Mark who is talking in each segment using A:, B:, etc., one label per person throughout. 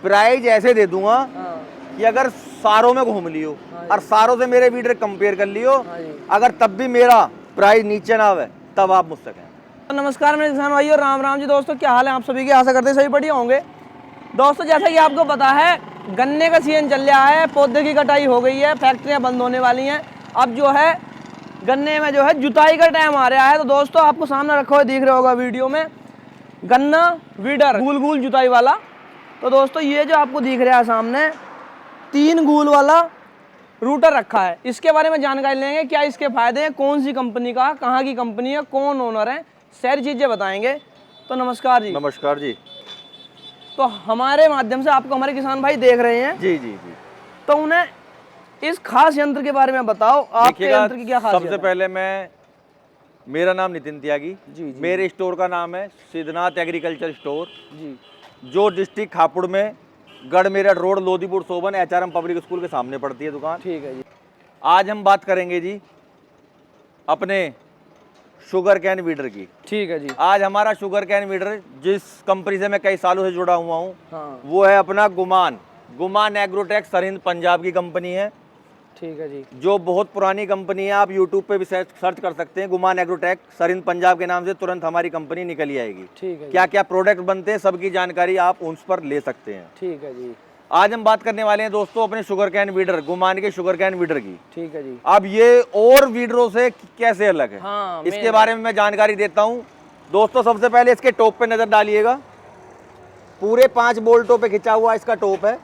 A: Price ऐसे दे दूंगा कि अगर सारों में घूम लियो और सारों से मेरे वीडर कंपेयर कर लियो, अगर तब भी मेरा प्राइस नीचे ना आवे तब आप मुझसे कहें।
B: नमस्कार मेरे किसान भाइयों, राम राम जी दोस्तों, क्या हाल है आप सभी की। आशा करते हैं सभी बढ़िया होंगे। दोस्तों जैसा कि आपको पता है, गन्ने का सीजन चल रहा है, पौधे की कटाई हो गई है, फैक्ट्रियां बंद होने वाली हैं। अब जो है गन्ने में जो है जुताई का टाइम आ रहा है। तो दोस्तों आपको सामने रखा हुआ दिख रहा होगा वीडियो में, गन्ना वीडर गोल गोल जुताई वाला। तो दोस्तों ये जो आपको दिख रहा है सामने 3 गोल वाला रूटर रखा है। इसके बारे में जानकारी लेंगे, क्या इसके फायदे हैं, कौन सी कंपनी का, कहाँ की कंपनी है, कौन ओनर है, सारी चीज़ें बताएंगे। तो नमस्कार जी।
A: नमस्कार जी।
B: तो हमारे माध्यम से आपको हमारे किसान भाई देख रहे हैं
A: जी जी जी।
B: तो उन्हें इस खास यंत्र के बारे में बताओ, आपके यंत्र की क्या खासियत है।
A: सबसे पहले मेरा नाम नितिन त्यागी
B: जी।
A: मेरे स्टोर का नाम है सिद्धनाथ एग्रीकल्चर स्टोर
B: जी,
A: जो डिस्ट्रिक्ट हापुड़ में गढ़ Meerut road Lodhipur Soban HRM public school के सामने पड़ती है दुकान।
B: ठीक है जी।
A: आज हम बात करेंगे जी अपने शुगर कैन वीडर की।
B: ठीक है जी।
A: आज हमारा शुगर कैन वीडर जिस कंपनी से मैं कई सालों से जुड़ा हुआ हूँ,
B: हाँ।
A: वो है अपना गुमान एग्रोटेक सरहिंद पंजाब की कंपनी है।
B: ठीक है जी।
A: जो बहुत पुरानी कंपनी है, आप यूट्यूब पे भी सर्च कर सकते हैं, गुमान एग्रोटेक सरहिंद पंजाब के नाम से तुरंत हमारी कंपनी निकल ही आएगी।
B: ठीक है।
A: क्या क्या प्रोडक्ट बनते हैं सबकी जानकारी आप उन पर ले सकते हैं।
B: ठीक है जी।
A: आज हम बात करने वाले हैं दोस्तों अपने शुगर कैन वीडर, गुमान के शुगर कैन वीडर की।
B: ठीक है जी।
A: अब ये और वीडरों से कैसे अलग है,
B: हाँ,
A: इसके बारे में मैं जानकारी देता हूँ दोस्तों। सबसे पहले इसके टॉप पे नजर डालिएगा, पूरे 5 बोल्टों पे खिंचा हुआ इसका टॉप है।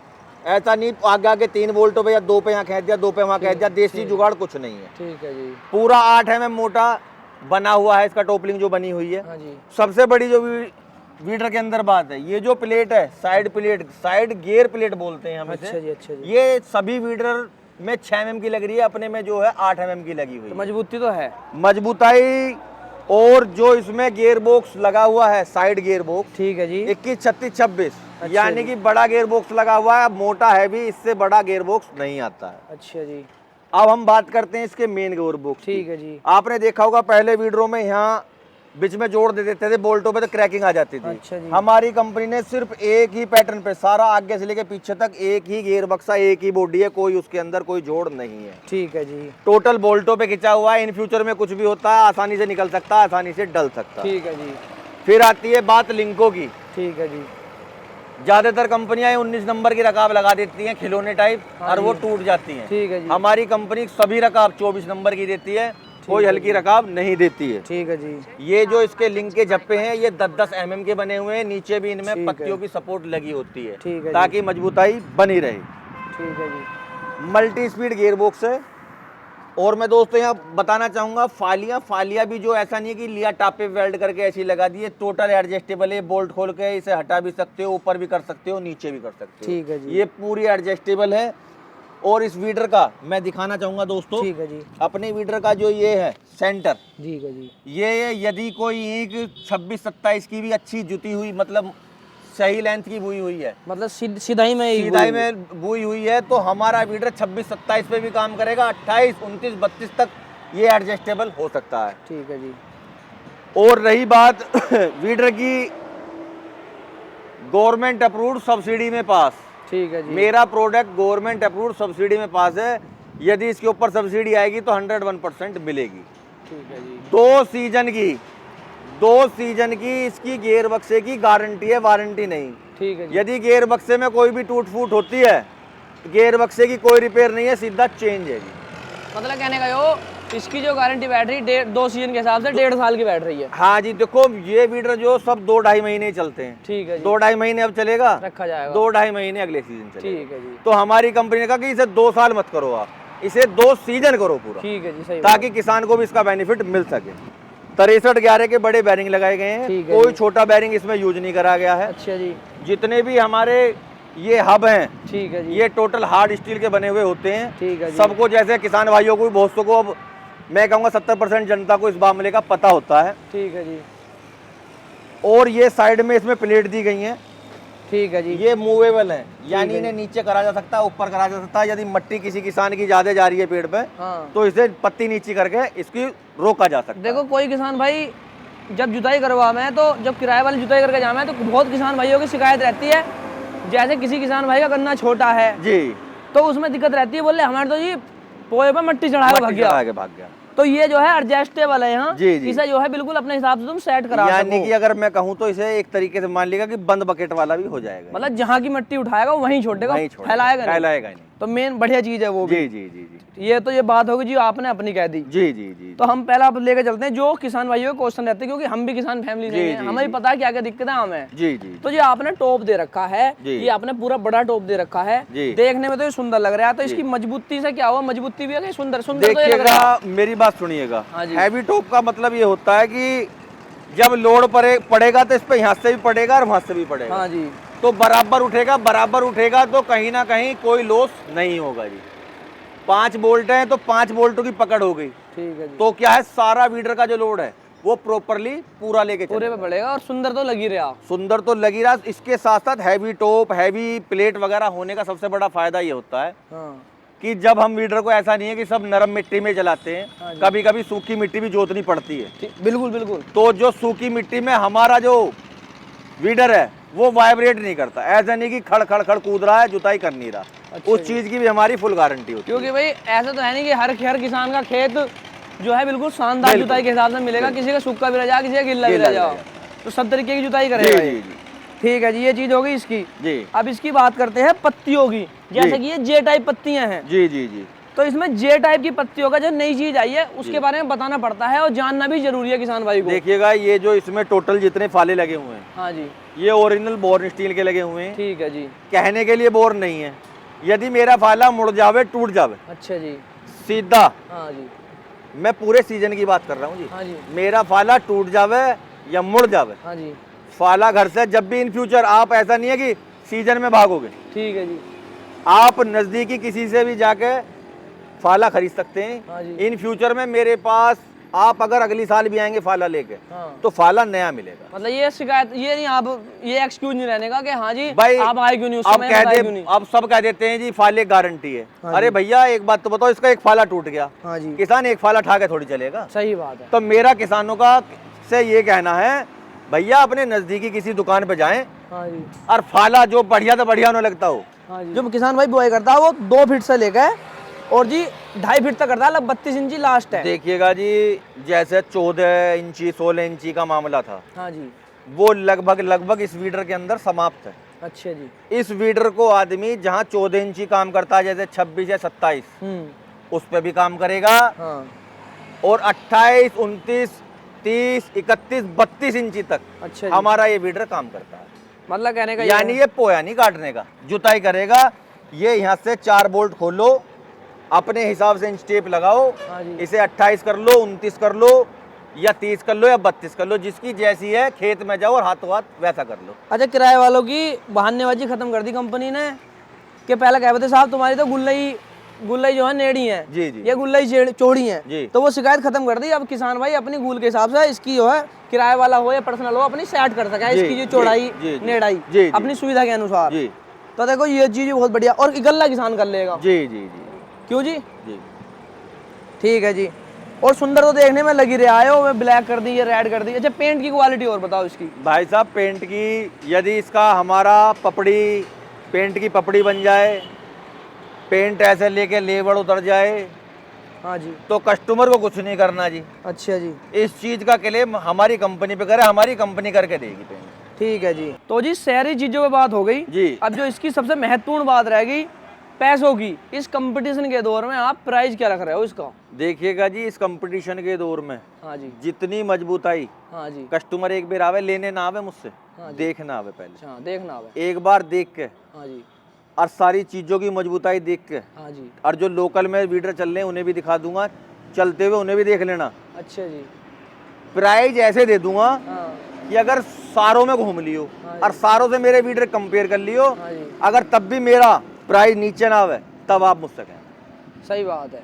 A: ऐसा नहीं आगे आगे 3 बोल्टों पे या 2 पे यहाँ खींच दिया, 2 पे वहाँ खींच दिया, देसी जुगाड़ कुछ नहीं है।
B: ठीक है जी।
A: पूरा 8 mm मोटा बना हुआ है इसका टॉपलिंग जो बनी हुई है।
B: हाँ जी।
A: सबसे बड़ी जो वीडर के अंदर बात है, ये जो प्लेट है साइड गियर प्लेट बोलते हैं हम इसे।
B: अच्छा जी। अच्छा जी।
A: ये सभी वीडर में 6 mm की लग रही है, अपने में जो है 8 mm की लगी हुई
B: तो
A: है।
B: मजबूती तो है,
A: मजबूताई। और जो इसमें गियर बॉक्स लगा हुआ है, साइड गियर बॉक्स,
B: ठीक है जी,
A: 21, 36, 26,
B: अच्छा
A: यानी कि बड़ा गियर बॉक्स लगा हुआ है। मोटा है भी, इससे बड़ा गियर बॉक्स नहीं आता है।
B: अच्छा जी।
A: अब हम बात करते हैं इसके मेन गियर बॉक्स।
B: ठीक है जी।
A: आपने देखा होगा पहले वीडियो में यहाँ बीच में जोड़ दे देते थे बोल्टों पे, तो क्रैकिंग आ जाती थी।
B: अच्छा जी।
A: हमारी कंपनी ने सिर्फ एक ही पैटर्न पे सारा आगे से लेके पीछे तक एक ही गियर बक्सा, एक ही बॉडी है, कोई उसके अंदर कोई जोड़ नहीं है।
B: ठीक है जी।
A: टोटल बोल्टों पे खिंचा हुआ है। इन फ्यूचर में कुछ भी होता है आसानी से निकल सकता है, आसानी से डल सकता है।
B: ठीक है जी।
A: फिर आती है बात लिंकों की।
B: ठीक है जी।
A: ज्यादातर कंपनियां 19 नंबर की रकाब लगा देती हैं खिलौने टाइप, और वो टूट जाती हैं।
B: ठीक है जी।
A: हमारी कंपनी सभी रकाब 24 नंबर की देती है, कोई हल्की रकाब नहीं देती है।
B: ठीक है जी।
A: ये जो इसके लिंक के जप्पे हैं, ये 10-10 mm के बने हुए हैं। नीचे भी इनमें
B: ठीक
A: पत्तियों
B: है।
A: की सपोर्ट लगी होती है,
B: ठीक है
A: ताकि मजबूताई बनी रहे।
B: ठीक है जी।
A: मल्टी स्पीड गियर बॉक्स है। और मैं दोस्तों यहाँ बताना चाहूँगा फालियाँ भी जो ऐसा नहीं है कि लिया टापे वेल्ड करके ऐसी लगा दी है, टोटल एडजस्टेबल है। बोल्ट खोल के इसे हटा भी सकते हो, ऊपर भी कर सकते हो, नीचे भी कर सकते हो।
B: ठीक है जी।
A: ये पूरी एडजस्टेबल है। और इस वीडर का मैं दिखाना चाहूँगा दोस्तों,
B: ठीक है जी।
A: अपने वीडर का जो ये है सेंटर,
B: ठीक है जी।
A: ये यदि कोई ईंट 26-27 की भी अच्छी जुती हुई, मतलब सही लेंथ की बुई हुई है,
B: मतलब सीधाई में
A: बुई हुई है, तो हमारा वीडर 26-27 पे भी काम करेगा। 28, 29, 32 तक ये एडजस्टेबल हो सकता है।
B: ठीक है जी।
A: और रही बात वीडर की, गवर्नमेंट अप्रूव्ड सब्सिडी में पास। ठीक है जी। मेरा प्रोडक्ट गवर्नमेंट अप्रूव्ड सब्सिडी में पास है। यदि इसके ऊपर सब्सिडी आएगी तो 101% मिलेगी।
B: ठीक है जी।
A: 2 सीजन की इसकी गियर बक्से की गारंटी है, वारंटी नहीं। ठीक है जी। यदि गियर बक्से में कोई भी टूट फूट होती है, गियर बक्से की कोई रिपेयर नहीं है, सीधा चेंज है।
B: मतलब कहने का यो, इसकी जो गारंटी बैठ रही है 2 सीजन के हिसाब से 1.5 साल की बैठ रही है।
A: हाँ जी, देखो ये वीडर जो सब 2-2.5 महीने चलते हैं। ठीक है जी। 2-2.5 महीने अब चलेगा, रखा जाएगा। 2-2.5 महीने अगले सीजन चलेगा। ठीक है जी। तो हमारी कंपनी ने कहा कि इसे 2 साल मत करो, आप इसे 2 सीजन करो पूरा। ठीक है जी, सही, ताकि किसान को भी इसका बेनिफिट मिल सके। 63-11 के बड़े बैरिंग लगाए गए हैं, कोई छोटा बैरिंग इसमें यूज नहीं करा गया है। अच्छा जी। जितने भी हमारे ये हब हैं, ठीक है जी, ये टोटल हार्ड स्टील के बने हुए होते हैं। ठीक है जी। सबको, जैसे किसान भाइयों को, बहुत को, अब मैं कहूँगा 70% जनता को इस मामले का पता होता है। ठीक है जी। और ये साइड में इसमें प्लेट दी गई हैं। ठीक है जी। ये मूवेबल है, यानी इन्हें नीचे करा जा सकता है, ऊपर करा जा सकता है। यदि मिट्टी किसी किसान की ज्यादा जा रही है पेड़ पे, हाँ, तो इसे पत्ती नीचे करके इसकी रोका जा सकता है।
B: देखो कोई किसान भाई जब जुताई करवा में, तो जब किराए वाली जुताई करके जाना है, तो बहुत किसान भाइयों की शिकायत रहती है जैसे किसी किसान भाई का गन्ना छोटा है
A: जी,
B: तो उसमें दिक्कत रहती है, बोले हमारे तो जी पोए पे मट्टी चढ़ा के भाग गया। तो ये जो है एडजस्टेबल है यहाँ, इसे जो है बिल्कुल अपने हिसाब से तुम सेट करा सको।
A: यानी कि अगर मैं कहूँ तो इसे एक तरीके से मान लिएगा कि बंद बकेट वाला भी हो जाएगा,
B: मतलब जहाँ की मिट्टी उठाएगा वहीं छोड़ेगा, फैलाएगा नहीं। तो मेन बढ़िया चीज है वो भी।
A: जी जी जी जी।
B: ये तो ये बात होगी जी आपने अपनी कह दी।
A: जी जी जी।
B: तो हम पहला आप लेके चलते हैं जो किसान भाइयों के क्वेश्चन रहते हैं, क्योंकि हम भी किसान फैमिली से हैं, हमें पता है क्या क्या दिक्कतें हमें।
A: जी जी।
B: तो ये आपने टॉप दे रखा है, ये आपने पूरा बड़ा टॉप दे रखा है, देखने में तो ये सुंदर लग रहा है। तो इसकी मजबूती से क्या हुआ, मजबूती भी है, सुंदर सुंदर तो ये लग रहा है।
A: मेरी बात सुनिएगा, हैवी टॉप का मतलब ये होता है कि जब लोड पड़ेगा तो इस पे यहाँ से भी पड़ेगा और वहां से भी पड़ेगा।
B: हाँ जी।
A: तो बराबर उठेगा तो कहीं ना कहीं कोई लॉस नहीं होगा जी। 5 बोल्ट हैं तो 5 बोल्टों की पकड़ हो गई,
B: ठीक है जी।
A: तो क्या है, सारा वीडर का जो लोड है वो प्रॉपरली पूरा लेके
B: पूरे पे पड़ेगा और सुंदर तो लगी रहा।
A: इसके साथ साथ हैवी टॉप, हैवी प्लेट वगैरह होने का सबसे बड़ा फायदा ये होता है कि जब हम वीडर को, ऐसा नहीं है कि सब नरम मिट्टी में चलाते हैं, कभी कभी सूखी मिट्टी भी जोतनी पड़ती है।
B: बिल्कुल बिल्कुल।
A: तो जो सूखी मिट्टी में हमारा जो वीडर है वो वाइब्रेट नहीं करता, ऐसा नहीं कि खड़ खड़ खड़ कूद रहा है, जुताई कर नहीं रहा। उस चीज की भी हमारी फुल गारंटी होती है,
B: क्योंकि भाई ऐसा तो है नहीं कि हर किसान का खेत जो है बिल्कुल शानदार जुताई के हिसाब से मिलेगा, किसी का सूखा भी रह जाए, किसी का गिल्ला भी रह जाए, तो सब तरीके की जुताई करेगा। ठीक है जी, ये चीज होगी इसकी जी। अब इसकी बात करते हैं पत्तियों की, जैसे कि ये जे टाइप पत्तियां हैं। जी जी जी। तो इसमें जे टाइप की पत्तियों का जो नई चीज आई है उसके बारे में बताना पड़ता है और जानना भी जरूरी है किसान भाई को।
A: देखिएगा ये जो इसमें टोटल जितने फाले लगे हुए हैं,
B: हाँ जी,
A: ये ओरिजिनल बोर्न स्टील के लगे हुए हैं।
B: ठीक है जी।
A: कहने के लिए बोर्न नहीं है, यदि मेरा फाला मुड़ जावे, टूट जावे,
B: अच्छा जी,
A: सीधा,
B: हाँ जी,
A: मैं पूरे सीजन की बात कर रहा हूँ जी,
B: हाँ जी,
A: मेरा फाला टूट जावे या मुड़ जावे,
B: हाँ जी,
A: फाला घर से जब भी इन फ्यूचर, आप ऐसा नहीं है कि सीजन में भागोगे,
B: ठीक है जी, आप
A: नजदीकी किसी से भी जाके फाला खरीद सकते हैं। हाँ जी। इन फ्यूचर में मेरे पास आप अगर अगली साल भी आएंगे फाला लेके, हाँ, तो फाला नया मिलेगा।
B: मतलब ये शिकायत, ये नहीं, आप ये एक्सक्यूज नहीं रहने का कि हाँ जी भाई आप आए क्यों नहीं,
A: अब सब कह देते हैं जी फाले गारंटी है। हाँ, अरे भैया एक बात तो बताओ, इसका एक फाला टूट गया, हाँ जी, किसान एक फाला उठा के थोड़ी चलेगा। सही बात है। तो मेरा किसानों का से ये कहना है, भैया अपने नजदीकी किसी दुकान पे जाएं, हाँ जी, और फाला जो बढ़िया तो बढ़िया न लगता हो, हाँ जी, जो किसान भाई बुआई करता है वो 2 फीट से लेकर और जी 2.5 फीट तक करता है, लगभग 32 इंची लास्ट है। देखिएगा जी, जैसे 14 इंची 16 इंची का मामला था, हाँ जी, वो लगभग इस वीडर के अंदर समाप्त है। अच्छा जी। इस वीडर को आदमी जहाँ 14 इंची काम करता है, जैसे 26 या 27, उस पे भी काम करेगा, हाँ, और 28, 29, 30, 31, 32 इंची तक, अच्छा, हमारा ये वीडर काम करता है। मतलब कहने का यानी ये पोया नहीं काटने का, जुताई करेगा। ये यहाँ से 4 बोल्ट खोलो, अपने हिसाब से इंच टेप लगाओ, इसे 28 कर लो, 29 कर लो, या 30 कर लो, या 32 कर लो, जिसकी जैसी है, खेत में जाओ और हाथों हाथ वैसा कर लो। अच्छा, किराए वालों की बहानेबाजी खत्म कर दी कंपनी ने, कि पहले कहते थे साहब तुम्हारी तो गुल्लई जो है नेड़ी है, जी जी, ये गुल्लई चौड़ी है जी, तो वो शिकायत खत्म कर दी। अब किसान भाई अपनी गुल के हिसाब से इसकी जो है किराए वाला हो या पर्सनल हो, अपनी सेट कर सके इसकी जो चौड़ाई नेड़ाई अपनी सुविधा के अनुसार। तो देखो ये चीज बहुत बढ़िया, और गल्ला किसान कर लेगा। जी जी जी। क्यों जी? जी ठीक है जी। और सुंदर तो देखने में लगी रहा है, वो ब्लैक कर दी, ये रेड कर दी। अच्छा, पेंट की क्वालिटी और बताओ इसकी। भाई साहब पेंट की, यदि इसका हमारा पेंट की पपड़ी बन जाए, पेंट ऐसे लेके लेवल उतर जाए, हाँ जी, तो कस्टमर को कुछ नहीं करना जी। अच्छा जी। इस चीज का क्लेम हमारी कंपनी पे करे, हमारी कंपनी करके देगी पेंट। ठीक है जी। तो जी शहरी चीजों पे बात हो गई जी। अब जो इसकी सबसे महत्वपूर्ण बात रह गई पैसों की। इस कंपटीशन के दौर में आप प्राइस क्या रख रहे हो इसका? देखिएगा जी, इस कंपटीशन के दौर में, हाँ जी, जितनी मजबूताई, हाँ जी, कस्टमर एक बार आवे, लेने ना आवे मुझसे, हाँ, देखना आवे पहले, हाँ, देखना आवे एक बार देख के, हाँ जी, और सारी चीजों की मजबूताई देख के, हाँ जी, और जो लोकल में वीडर चल रहे हैं उन्हें भी दिखा दूंगा, चलते हुए उन्हें भी देख लेना। अच्छा जी। प्राइस ऐसे दे दूंगा, हाँ, कि अगर सारों में घूम लियो, हाँ, और सारों से मेरे वीडर कंपेयर कर लियो, हाँ, अगर तब भी मेरा प्राइस नीचे ना आवे, तब आप मुझसे कहना। सही बात है।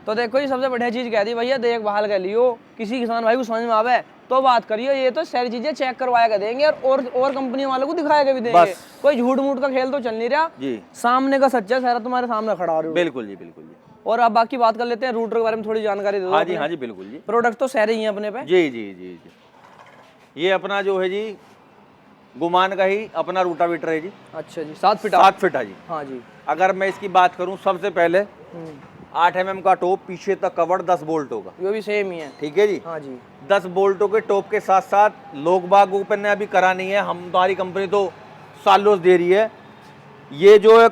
A: तो देखो ये सबसे बढ़िया चीज कह दी भैया, देखभाल कर लियो, किसी किसान भाई को समझ में आवे तो बात करियो। ये तो सारी चीजें चेक करवाया कर देंगे और कंपनी वालों को दिखाया के भी देंगे। कोई झूठ मूठ का खेल तो चल नहीं रहा जी, सामने का सच्चा सारा तुम्हारे सामने खड़ा हो रहा है। बिल्कुल जी, बिल्कुल जी। और अब बाकी बात कर लेते हैं रूटर के बारे में, थोड़ी जानकारी दे दो। हाँ जी, हाँ जी, बिल्कुल जी। प्रोडक्ट तो सारे ही हैं अपने पे। जी जी जी जी। ये अपना जो है जी गुमान का ही अपना रूटावीटर है जी।
B: अच्छा जी, 7 फीट
A: 7 फीट है जी।
B: हाँ जी।
A: अगर मैं इसकी बात करूं, सबसे पहले 8 mm का टॉप, पीछे तक कवर 10 बोल्टों का,
B: ये भी सेम ही है।
A: ठीक है जी।
B: हाँ जी।
A: 10 बोल्टों के टॉप के साथ साथ लोग बागों पे ने अभी करा नहीं है, हमारी कंपनी तो सालों से दे रही है। ये जो है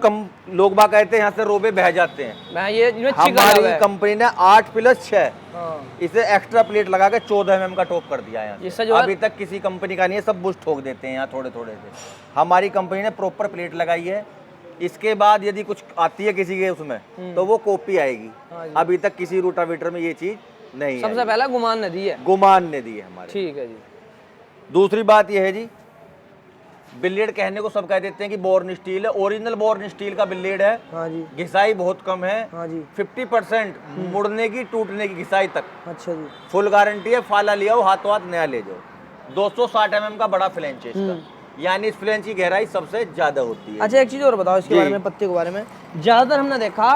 A: लोग बाग कहते हैं यहाँ से रोबे बह जाते हैं,
B: मैं ये
A: हमारी कंपनी ने 8+6
B: हाँ।
A: इसे एक्स्ट्रा प्लेट लगा के 14 mm का टॉप कर दिया है।
B: इससे जो
A: अभी तक किसी कंपनी का नहीं है, सब बुश ठोक देते हैं यहाँ थोड़े थोड़े से। हमारी कंपनी ने प्रॉपर प्लेट लगाई है। इसके बाद यदि कुछ आती है किसी के उसमें तो वो कॉपी आएगी। अभी तक किसी रूटावीटर में ये चीज नहीं है।
B: सबसे पहला गुमान ने दी है।
A: गुमान ने दी है हमारे।
B: ठीक है जी।
A: दूसरी बात ये है जी, बिलेड कहने को सब कह देते हैं कि बोर्न स्टील है, ओरिजिनल बोर्न स्टील का बिलेड है।
B: हाँ जी।
A: घिसाई बहुत कम है।
B: हाँ जी।
A: 50% मुड़ने की, टूटने की, घिसाई तक।
B: अच्छा जी।
A: फुल गारंटी है। फाला लिया हो, हाथों हाथ नया ले जाओ। 260 mm का बड़ा फ्लेंच है इसका, यानी इस फ्लेंच की गहराई सबसे ज्यादा होती है।
B: अच्छा, एक चीज और बताओ इसके बारे में, पत्ते के बारे में। ज्यादातर हमने देखा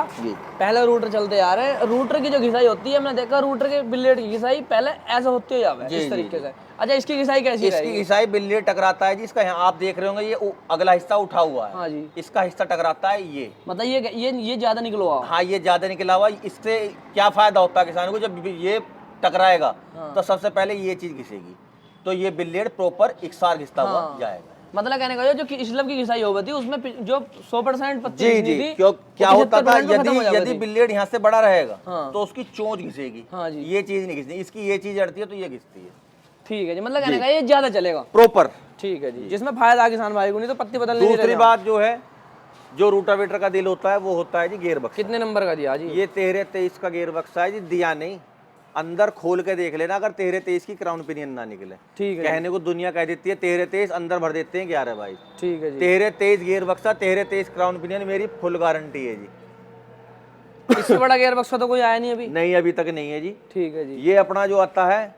B: पहले रूटर चलते आ रहे, रूटर की जो घिसाई होती है, हमने देखा रूटर के बिलेड की घिसाई पहले ऐसे होती है इस तरीके से। अच्छा, इसकी घिसाई कैसी है?
A: इसकी घिसाई बिलेड टकराता है जी। इसका यहाँ आप देख रहे होंगे, ये अगला हिस्सा उठा हुआ है।
B: हाँ जी।
A: इसका हिस्सा टकराता है ये,
B: मतलब ये ज्यादा निकला हुआ।
A: हाँ, ये ज्यादा निकला हुआ। इससे क्या फायदा होता है किसानों को, जब ये टकराएगा तो सबसे पहले ये चीज घिसेगी, तो ये बिलेड प्रॉपर इकसार घिसता हुआ जाएगा।
B: मतलब कहने का जो स्लब की घिसाई हो गई उसमें जो 100% पत्ती
A: जी जी, क्यों क्या होता था, यदि बिलेड यहाँ से बड़ा रहेगा तो उसकी चोंच घिसेगी। हाँ जी। ये चीज नहीं घिसती, इसकी ये चीज अड़ती है तो ये घिसती है।
B: ठीक है जी, मतलब कहने का ये ज्यादा चलेगा
A: प्रॉपर।
B: ठीक है जी, जिसमें फायदा किसान भाई को, नहीं तो पत्ती बदलने।
A: दूसरी बात जो है, जो रूटावेटर का दिल होता है वो होता है जी गेयर बक्सा।
B: कितने नंबर का दिया जी?
A: ये 13-23 का गेयर बक्सा है जी। दिया नहीं, अंदर खोल के देख लेना, अगर 13-23 की क्राउन पिनियन ना निकले। ठीक है। कहने को दुनिया कह देती है 13-23, अंदर भर देते हैं 11-22। ठीक है जी। 13-23 गेयर बक्सा, 13-23 क्राउन पिनियन, मेरी फुल गारंटी है जी।
B: इससे बड़ा गेयर बक्सा तो कोई आया नहीं अभी?
A: नहीं, अभी तक नहीं है जी।
B: ठीक है जी।
A: ये अपना जो आता है,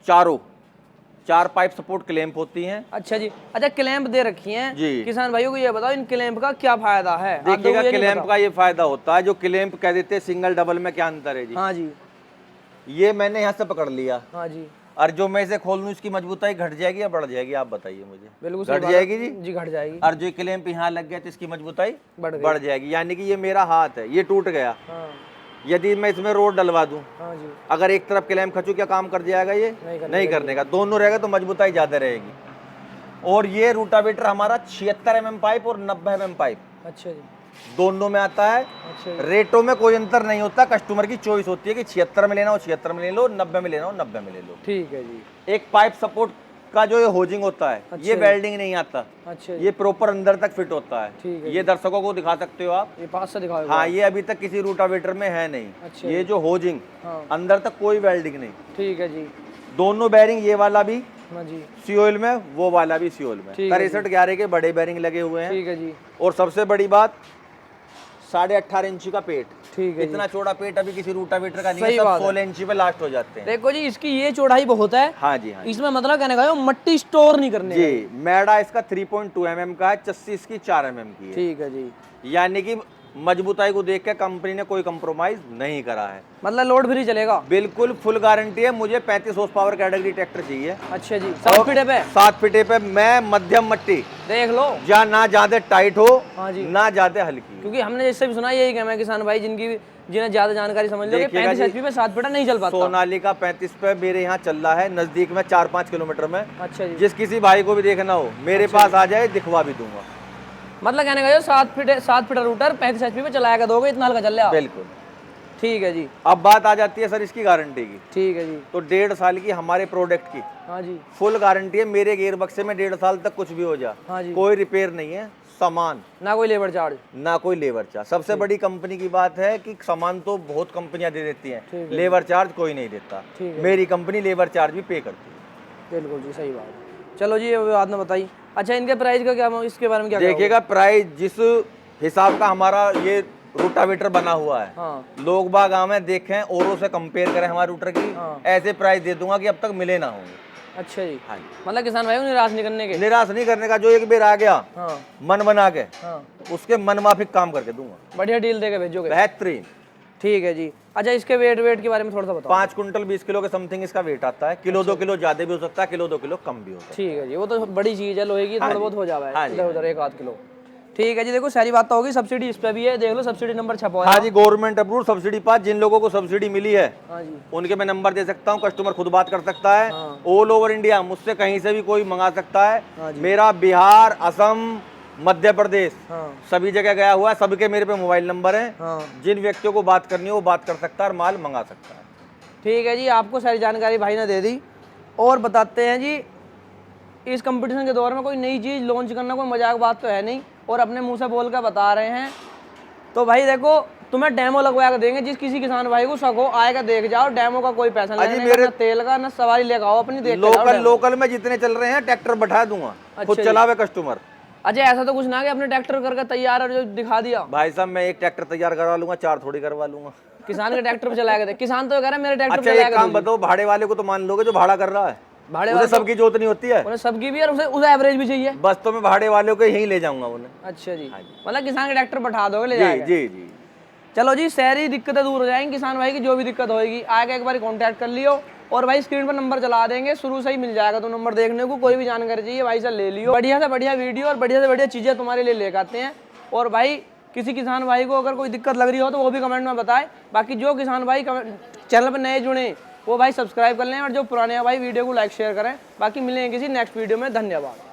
A: 4 पाइप सपोर्ट क्लैंप होती हैं।
B: अच्छा जी। अच्छा, क्लैंप दे रखी हैं
A: जी।
B: किसान भाइयों को ये बताओ, इन क्लैंप का क्या फायदा है?
A: देखिएगा, क्लैंप का ये फायदा होता है, जो क्लैंप कह देते हैं सिंगल डबल में क्या अंतर है जी।
B: हाँ जी।
A: ये मैंने यहाँ से पकड़ लिया।
B: हाँ जी।
A: और जो मैं इसे खोल लूँ, इसकी मजबूताई घट जाएगी या बढ़ जाएगी, आप बताइए मुझे।
B: बिल्कुल
A: घट जाएगी जी।
B: जी, घट जाएगी।
A: और जो क्लैंप यहाँ लग गया तो इसकी मजबूताई बढ़ जाएगी। यानी कि ये मेरा हाथ है, ये टूट गया। यदि मैं इसमें रोड डलवा दूं, अगर एक तरफ क्लैंप खचू, क्या काम कर जाएगा? ये नहीं करने का। दोनों रहेगा तो मजबूताई ज्यादा रहेगी। और ये रूटावेटर हमारा 76 mm पाइप और 90 mm पाइप, अच्छा जी, दोनों में आता है। अच्छा, रेटों में कोई अंतर नहीं होता, कस्टमर की चॉइस होती है कि 76 में लेना हो 76 में ले लो, 90 में लेना हो 90 में ले लो। ठीक है जी। एक पाइप सपोर्ट का जो ये होजिंग होता है, ये वेल्डिंग नहीं आता। अच्छा, ये प्रॉपर अंदर तक फिट होता है। ठीक है। ये दर्शकों को दिखा सकते हो आप, ये पास से दिखाओ। हाँ, ये अभी तक किसी रूटावेटर में है नहीं। अच्छा, ये जो होजिंग, अंदर तक कोई वेल्डिंग नहीं। ठीक है जी। दोनों बेरिंग, ये वाला भी सीओएल में, वो वाला भी सीओएल में। 63-11 के बड़े बेरिंग लगे हुए हैं। ठीक है जी। और सबसे बड़ी बात, 18.5 इंची का पेट। ठीक है। इतना चौड़ा पेट अभी किसी रूटावेटर का नहीं है, सब 16 इंची पे लास्ट हो जाते हैं। देखो जी, इसकी ये चौड़ाई बहुत है। हाँ जी, हाँ। इसमें मतलब कहने का मट्टी स्टोर नहीं करने जी। मैडा इसका 3.2 mm का है, चस्सी इसकी 4 mm की है। ठीक है जी। यानी कि मजबूताई को देख के कंपनी ने कोई कंप्रोमाइज नहीं करा है। मतलब लोड फ्री चलेगा, बिल्कुल फुल गारंटी है। मुझे 35 हॉर्स पावर कैटेगरी ट्रैक्टर चाहिए। अच्छा जी। 7 फीटे पे? 7 फीटे पे। मैं मध्यम मट्टी देख लो, या ना ज्यादा टाइट हो, हाँ जी, ना ज्यादा हल्की। क्योंकि हमने जैसे भी सुना, यही कहना है किसान भाई जिन्हें ज्यादा जानकारी समझ लो, 35 HP पे 7 फीटा नहीं चल पाता। सोनालिका 35 पे मेरे यहाँ चल रहा है, नजदीक में 4-5 किलोमीटर में। अच्छा जी। जिस किसी भाई को भी देखना हो, मेरे पास आ जाए, दिखवा भी दूंगा। मतलब कहने का 7 फीट रूटर 35 HP पे चलाएगा, दोगे इतना हल्का चल रहा है। बिल्कुल। ठीक है जी। अब बात आ जाती है सर इसकी गारंटी की। ठीक है जी। तो 1.5 साल की हमारे प्रोडक्ट की, हाँ जी, फुल गारंटी है। मेरे गेयर बक्से में 1.5 साल तक कुछ भी हो जाए, हाँ जी, कोई रिपेयर नहीं है। सामान, ना कोई लेबर चार्ज, ना कोई लेबर चार्ज। सबसे बड़ी कंपनी की बात है कि सामान तो बहुत कंपनियां दे देती हैं, लेबर चार्ज कोई नहीं देता। मेरी कंपनी लेबर चार्ज भी पे करती है। बिल्कुल जी, सही बात है। चलो जी, बाद में बताइए। अच्छा, इनके प्राइस का क्या, इसके बारे में क्या देखिएगा? प्राइस जिस हिसाब का हमारा ये रूटावेटर बना हुआ है, हाँ, लोग बाग हमें देखें, औरों से कंपेयर करें हमारे रूटर की, हाँ, ऐसे प्राइस दे दूंगा कि अब तक मिले ना होंगे। अच्छा जी। हाँ, मतलब किसान भाई निराश नहीं करने का। जो एक बार आ गया, हाँ, मन बना के, हाँ, उसके मन माफिक काम करके दूंगा। बढ़िया डील देके भेजोगे? बेहतरीन।
B: ठीक है जी। अच्छा, इसके वेट के बारे में थोड़ा सा बताओ।
A: 5 कुंटल 20 किलो के समथिंग इसका वेट आता है। किलो 2 किलो ज्यादा भी हो सकता है, किलो 2 किलो कम भी होता है।
B: ठीक है जी, वो तो बड़ी चीज है, लोहे की, थोड़ा बहुत हो जावा है इधर उधर 1-8 किलो। ठीक है जी। देखो सारी बात तो होगी, सब्सिडी इस पे भी है, देख लो सब्सिडी नंबर छपा है।
A: हाँ जी, गवर्नमेंट अप्रूव सब्सिडी पास। जिन लोगों को सब्सिडी मिली है
B: हाँ जी,
A: उनके मैं नंबर दे सकता हूँ, कस्टमर खुद बात कर सकता है। ऑल ओवर इंडिया मुझसे कहीं से भी कोई मंगा सकता है। मेरा बिहार, असम, मध्य प्रदेश सभी जगह गया हुआ है। सबके मेरे पे मोबाइल नंबर है। जिन व्यक्तियों को बात करनी है वो बात कर सकता है और माल मंगा सकता है।
B: ठीक है जी, आपको सारी जानकारी भाई ने दे दी। और बताते हैं जी, इस कंपटीशन के दौर में कोई नई चीज़ लॉन्च करना कोई मजाक बात तो है नहीं, और अपने मुंह से बोल कर बता रहे हैं। तो भाई देखो, तुम्हें डेमो लगवा कर देंगे, जिस किसी किसान भाई को शक हो आएगा देख जाओ। डेमो का कोई पैसा नहीं, मेरे तेल का ना सवारी लेकर आओ अपनी, देख
A: लोकल में जितने चल रहे हैं ट्रैक्टर बैठा दूंगा, खुद चलावे कस्टमर।
B: अच्छा, ऐसा तो कुछ ना कि अपने ट्रैक्टर करके तैयार और जो दिखा दिया।
A: भाई साहब, मैं एक ट्रैक्टर तैयार करवा लूंगा, 4 थोड़ी करवा लूंगा।
B: किसान के ट्रैक्टर पे चलाएगा दे, किसान तो कह रहा है मेरे ट्रैक्टर
A: पे चलाएगा। काम बताओ, भाड़े वाले को तो मान लोगे जो भाड़ा कर रहा है,
B: भाड़े
A: वाले सबकी जोत नहीं होती है,
B: उन्हें सबकी भी, और उसे एवरेज भी चाहिए।
A: बस तो मैं भाड़े वालों को यहीं ले जाऊंगा उन्हें।
B: अच्छा जी, मतलब किसान के ट्रैक्टर बैठा दोगे ले जाएगा।
A: जी जी।
B: चलो जी, शहरी दिक्कतें दूर हो जाएंगी, किसान भाई की जो भी दिक्कत होगी आगे एक बार कांटेक्ट कर लियो। और भाई स्क्रीन पर नंबर चला देंगे, शुरू से ही मिल जाएगा तो नंबर देखने को। कोई भी जानकारी चाहिए भाई से ले लियो। बढ़िया से बढ़िया वीडियो और बढ़िया से बढ़िया चीज़ें तुम्हारे लिए लेकर आते हैं। और भाई किसी किसान भाई को अगर कोई दिक्कत लग रही हो तो वो भी कमेंट में बताए। बाकी जो किसान भाई चैनल पर नए जुड़े वो भाई सब्सक्राइब कर लें, और जो पुराने भाई वीडियो को लाइक शेयर करें। बाकी मिलेंगे किसी नेक्स्ट वीडियो में। धन्यवाद।